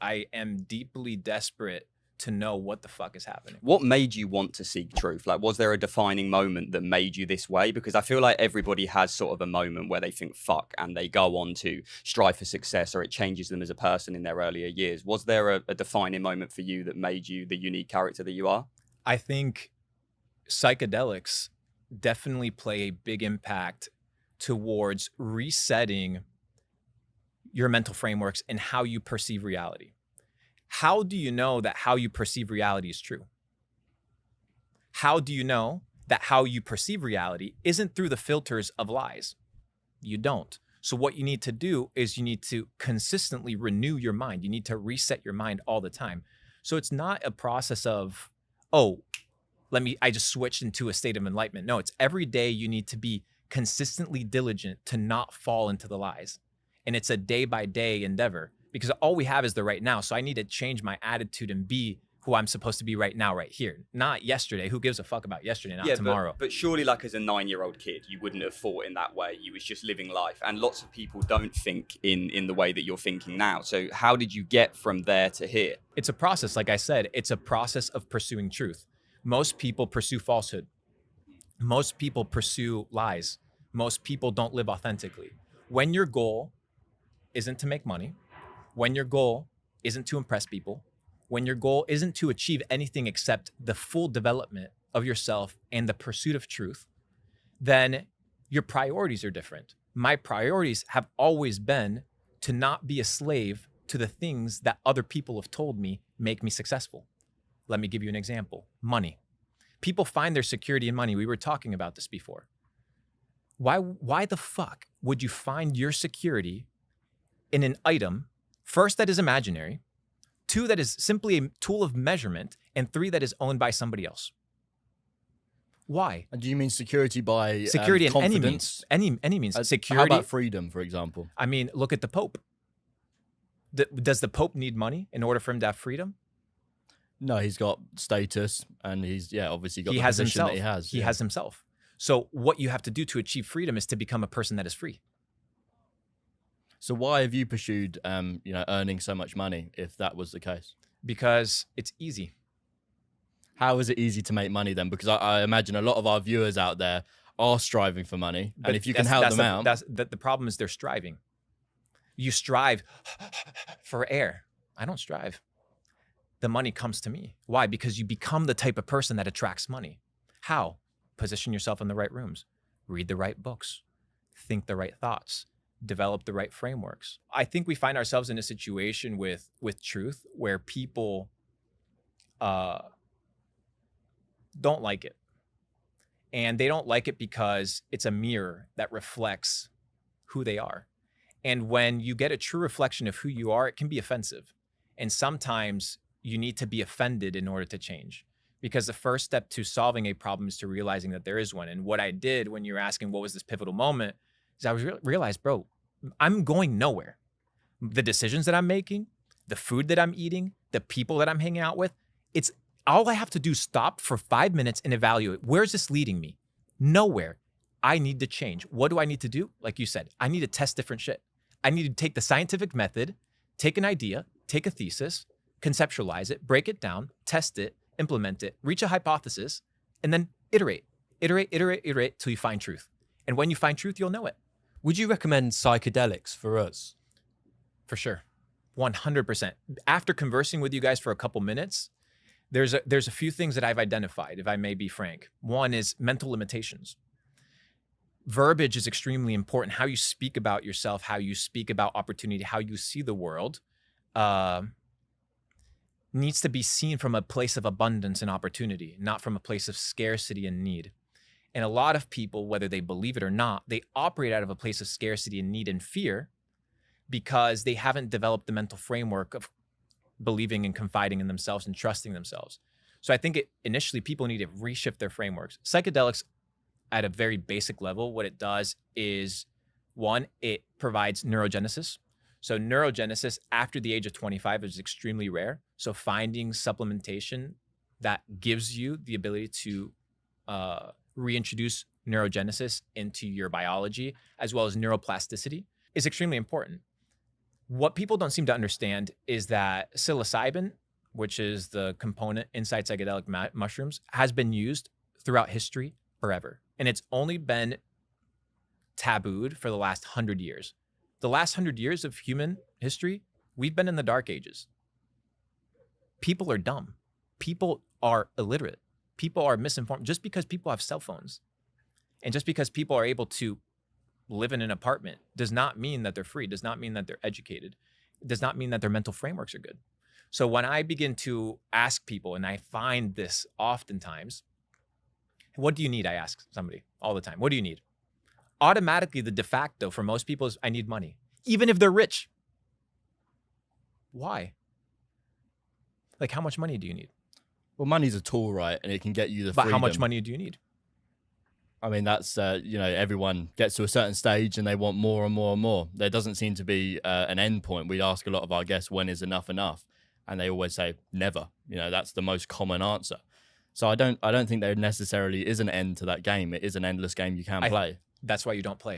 I am deeply desperate to know what the fuck is happening. What made you want to seek truth? Like, was there a defining moment that made you this way? Because I feel like everybody has sort of a moment where they think fuck and they go on to strive for success, or it changes them as a person in their earlier years. Was there a defining moment for you that made you the unique character that you are? I think psychedelics definitely play a big impact towards resetting your mental frameworks and how you perceive reality. How do you know that how you perceive reality is true? How do you know that how you perceive reality isn't through the filters of lies? You don't. So what you need to do is you need to consistently renew your mind. You need to reset your mind all the time. So it's not a process of, oh, I just switched into a state of enlightenment. No, it's every day you need to be consistently diligent to not fall into the lies. And it's a day by day endeavor, because all we have is the right now. So I need to change my attitude and be who I'm supposed to be right now, right here. Not yesterday. Who gives a fuck about yesterday, not tomorrow? But surely, like, as a 9-year-old kid, you wouldn't have thought in that way. You was just living life. And lots of people don't think in the way that you're thinking now. So how did you get from there to here? It's a process. Like I said, it's a process of pursuing truth. Most people pursue falsehood. Most people pursue lies. Most people don't live authentically. When your goal isn't to make money, when your goal isn't to impress people, when your goal isn't to achieve anything except the full development of yourself and the pursuit of truth, then your priorities are different. My priorities have always been to not be a slave to the things that other people have told me make me successful. Let me give you an example. Money. People find their security in money. We were talking about this before. Why the fuck would you find your security in an item, first, that is imaginary, 2, that is simply a tool of measurement, and 3, that is owned by somebody else? Why? And do you mean security by Security in any confidence? means. Any means. How Security. about freedom, for example? I mean, look at the Pope. Does the Pope need money in order for him to have freedom? No, he's got status, and he's obviously got He the has position himself. that he has. He has himself. So what you have to do to achieve freedom is to become a person that is free. So why have you pursued, earning so much money if that was the case? Because it's easy. How is it easy to make money then? Because I imagine a lot of our viewers out there are striving for money, and if you can help them out, the problem is they're striving. You strive for air. I don't strive. The money comes to me. Why? Because you become the type of person that attracts money. How? Position yourself in the right rooms, read the right books, think the right thoughts, develop the right frameworks. I think we find ourselves in a situation with truth where people don't like it. And they don't like it because it's a mirror that reflects who they are. And when you get a true reflection of who you are, it can be offensive. And sometimes you need to be offended in order to change. Because the first step to solving a problem is to realizing that there is one. And what I did when you're asking what was this pivotal moment is I realized, bro, I'm going nowhere. The decisions that I'm making, the food that I'm eating, the people that I'm hanging out with, it's all I have to do is stop for 5 minutes and evaluate. Where's this leading me? Nowhere. I need to change. What do I need to do? Like you said, I need to test different shit. I need to take the scientific method, take an idea, take a thesis, conceptualize it, break it down, test it, implement it, reach a hypothesis, and then iterate till you find truth. And when you find truth, you'll know it. Would you recommend psychedelics for us? For sure. 100%. After conversing with you guys for a couple minutes, there's a few things that I've identified, if I may be frank. One is mental limitations. Verbiage is extremely important. How you speak about yourself, how you speak about opportunity, how you see the world, needs to be seen from a place of abundance and opportunity, not from a place of scarcity and need. And a lot of people, whether they believe it or not, they operate out of a place of scarcity and need and fear because they haven't developed the mental framework of believing and confiding in themselves and trusting themselves. So I think initially people need to reshift their frameworks. Psychedelics, at a very basic level, what it does is, one, it provides neurogenesis. So neurogenesis after the age of 25 is extremely rare. So finding supplementation that gives you the ability to reintroduce neurogenesis into your biology, as well as neuroplasticity, is extremely important. What people don't seem to understand is that psilocybin, which is the component inside psychedelic mushrooms, has been used throughout history forever. And it's only been tabooed for the last 100 years. The last 100 years of human history, we've been in the dark ages. People are dumb. People are illiterate. People are misinformed. Just because people have cell phones and just because people are able to live in an apartment does not mean that they're free, does not mean that they're educated, does not mean that their mental frameworks are good. So when I begin to ask people, and I find this oftentimes, what do you need? I ask somebody all the time. What do you need? Automatically, the de facto for most people is I need money, even if they're rich. Why? Like, how much money do you need? Well, money's a tool, right? And it can get you the But freedom. how much money do you need? I mean, that's, everyone gets to a certain stage and they want more and more and more. There doesn't seem to be an end point. We ask a lot of our guests, when is enough enough? And they always say, never. That's the most common answer. So I don't think there necessarily is an end to that game. It is an endless game you can play. That's why you don't play.